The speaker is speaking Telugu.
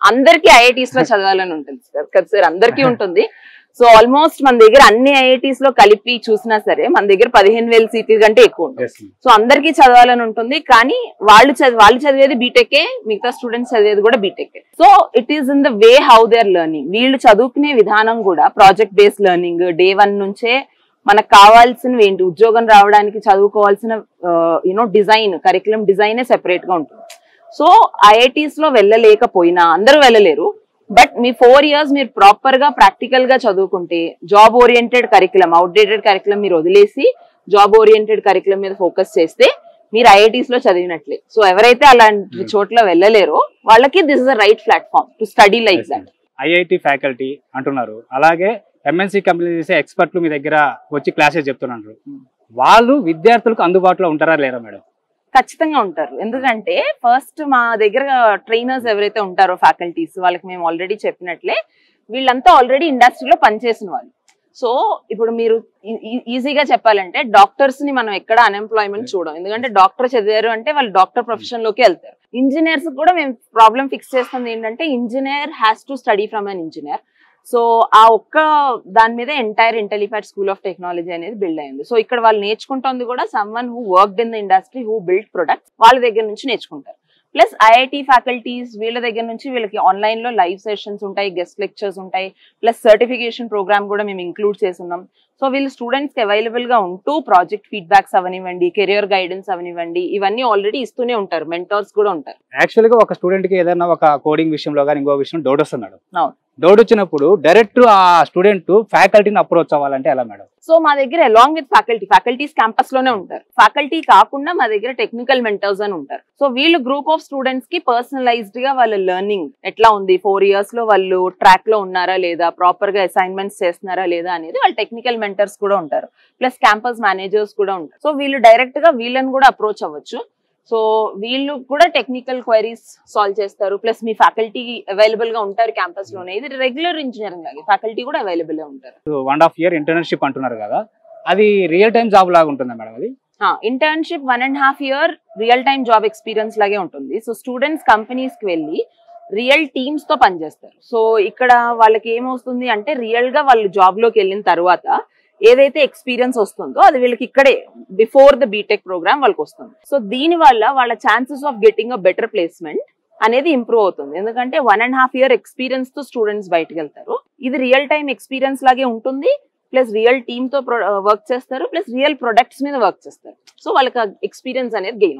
అందరికి ఐఐటీస్ లో చదవాలని ఉంటుంది కదా సార్, అందరికీ ఉంటుంది. సో ఆల్మోస్ట్ మన దగ్గర అన్ని ఐఐటీస్ లో కలిపి చూసినా సరే మన దగ్గర 15,000 సీట్ల కంటే ఎక్కువ ఉంటుంది. సో అందరికీ చదవాలని ఉంటుంది, కానీ వాళ్ళు చదివేది బీటెక్కే, మిగతా స్టూడెంట్స్ చదివేది కూడా బీటెక్కే. So it is in the way how they are learning. వీళ్ళు చదువుకునే విధానం కూడా ప్రాజెక్ట్ బేస్డ్ లెర్నింగ్. డే 1 నుంచే మనకు కావాల్సినవి ఏంటి, ఉద్యోగం రావడానికి చదువుకోవాల్సిన డిజైన్, కరికులం డిజైనే సెపరేట్ గా ఉంటుంది. సో ఐఐటీస్ లో వెళ్ళలేకపోయినా, అందరూ వెళ్ళలేరు, బట్ మీ 4 years మీరు ప్రాపర్ గా ప్రాక్టికల్ గా చదువుకుంటే job oriented curriculum, outdated curriculum మీరు వదిలేసి జాబ్ ఓరియంటెడ్ కరికులం మీద ఫోకస్ చేస్తే మీరు ఐఐటీస్ లో చదివినట్లే. సో ఎవరైతే అలాంటి చోట్ల వెళ్ళలేరో వాళ్ళకి this is a right platform to study like that. IIT faculty అంటున్నారు, అలాగే ఎంఎన్సీ కంపెనీ చేసే ఎక్స్పర్ట్లు మీ దగ్గర వచ్చి క్లాసెస్ చెప్తున్నారు. వాళ్ళు విద్యార్థులకు అందుబాటులో ఉంటారా లేరా మేడం? ఖచ్చితంగా ఉంటారు. ఎందుకంటే ఫస్ట్ మా దగ్గర ట్రైనర్స్ ఎవరైతే ఉంటారో ఫ్యాకల్టీస్, వాళ్ళకి మేము ఆల్రెడీ చెప్పినట్లే వీళ్ళంతా ఆల్రెడీ ఇండస్ట్రీలో పనిచేసిన వాళ్ళు. సో ఇప్పుడు మీరు ఈజీగా చెప్పాలంటే డాక్టర్స్ ని మనం ఎక్కడ అన్ఎంప్లాయ్మెంట్ చూడం, ఎందుకంటే డాక్టర్ చదివారు అంటే వాళ్ళు డాక్టర్ ప్రొఫెషన్ లోకి వెళ్తారు. ఇంజనీర్స్ కూడా మేము ప్రాబ్లం ఫిక్స్ చేస్తుంది ఏంటంటే engineer has to study from an engineer. So ఆ ఒక్క దాని మీద ఎంటైర్ ఇంటెలిఫాట్ స్కూల్ ఆఫ్ టెక్నాలజీ అనేది బిల్డ్ అయింది. సో ఇక్కడ వాళ్ళు నేర్చుకుంటుంది కూడా someone who worked in the industry, who build products, వాళ్ళ దగ్గర నుంచి నేర్చుకుంటారు. ప్లస్ ఐఐటి ఫ్యాకల్టీస్ వీళ్ళ దగ్గర నుంచి వీళ్ళకి ఆన్లైన్ లో లైవ్ సెషన్స్ ఉంటాయి, గెస్ట్ లెక్చర్స్ ఉంటాయి, ప్లస్ సర్టిఫికేషన్ ప్రోగ్రామ్ కూడా మేము ఇంక్లూడ్ చేస్తున్నాం. సో వీళ్ళు స్టూడెంట్స్ కి అవైలబుల్ గా ఉంటూ ప్రాజెక్ట్ ఫీడ్బ్యాక్స్ అవనివ్వండి, కెరియర్ గైడెన్స్ అవనివ్వండి, ఇవన్నీ ఆల్రెడీ ఇస్తూనే ఉంటారు. మెంటర్స్ కూడా ఉంటారు. యాక్చువల్ గా ఒక స్టూడెంట్ కి ఏదైనా ఒక కోడింగ్ విషయంలో కానీ ఇంకో విషయం డౌట్ వస్తున్నాడు, అవును, డౌట్ వచ్చినప్పుడు డైరెక్ట్ ఆ స్టూడెంట్ ఫ్యాకల్టీని అప్రోచ్ అవ్వాలంటే ఎలా మేడం? సో మా దగ్గర అలాంగ్ విత్ ఫ్యాకల్టీస్ క్యాంపస్ లోనే ఉంటారు. ఫ్యాకల్టీ కాకుండా మా దగ్గర టెక్నికల్ మెంటర్స్ అని ఉంటారు. సో వీళ్ళు గ్రూప్ ఆఫ్ స్టూడెంట్స్ కి పర్సనలైజ్డ్ గా వాళ్ళ లెర్నింగ్ ఎట్లా ఉంది, 4 years లో వాళ్ళు ట్రాక్ లో ఉన్నారా లేదా, ప్రాపర్ గా అసైన్మెంట్స్ చేస్తున్నారా లేదా అనేది వాళ్ళ టెక్నికల్ మెంటర్స్ కూడా ఉంటారు. ప్లస్ క్యాంపస్ మేనేజర్స్ కూడా ఉంటారు. సో వీళ్ళు డైరెక్ట్ గా వీళ్ళని కూడా అప్రోచ్ అవ్వచ్చు. సో వీళ్ళు కూడా టెక్నికల్ క్వైరీస్ సాల్వ్ చేస్తారు. ప్లస్ మీ ఫ్యాకల్టీ అవైలబుల్ గా ఉంటారు క్యాంపస్ లోనే. ఇది రెగ్యులర్ ఇంజనీరింగ్ లాగే ఫ్యాకల్టీ కూడా అవైలబుల్ గా ఉంటారు. 1.5 year ఇంటర్న్షిప్ అంటున్నారు కదా, అది రియల్ టైమ్ జాబ్ లాగా ఉంటుందా మేడం? అది internship 1.5 year real time job experience లాగే ఉంటుంది. సో స్టూడెంట్స్ కంపెనీస్ కి వెళ్ళి రియల్ టీమ్స్ తో పనిచేస్తారు. సో ఇక్కడ వాళ్ళకి ఏమవుతుంది అంటే రియల్ గా వాళ్ళు జాబ్ లోకి వెళ్ళిన తర్వాత ఏదైతే ఎక్స్పీరియన్స్ వస్తుందో అది వీళ్ళకి ఇక్కడే బిఫోర్ ద బీటెక్ ప్రోగ్రామ్ వాళ్ళకి వస్తుంది. సో దీని వల్ల వాళ్ళ chances of getting a better placement అనేది ఇంప్రూవ్ అవుతుంది. ఎందుకంటే 1.5 year ఎక్స్పీరియన్స్ తో స్టూడెంట్స్ బయటకు వెళ్తారు. ఇది రియల్ టైమ్ ఎక్స్పీరియన్స్ లాగే ఉంటుంది. ప్లస్ రియల్ టీమ్ తో వర్క్ చేస్తారు, ప్లస్ రియల్ ప్రొడక్ట్స్ మీద వర్క్ చేస్తారు. సో వాళ్ళకి ఎక్స్పీరియన్స్ అనేది గెయిన్ అవుతుంది.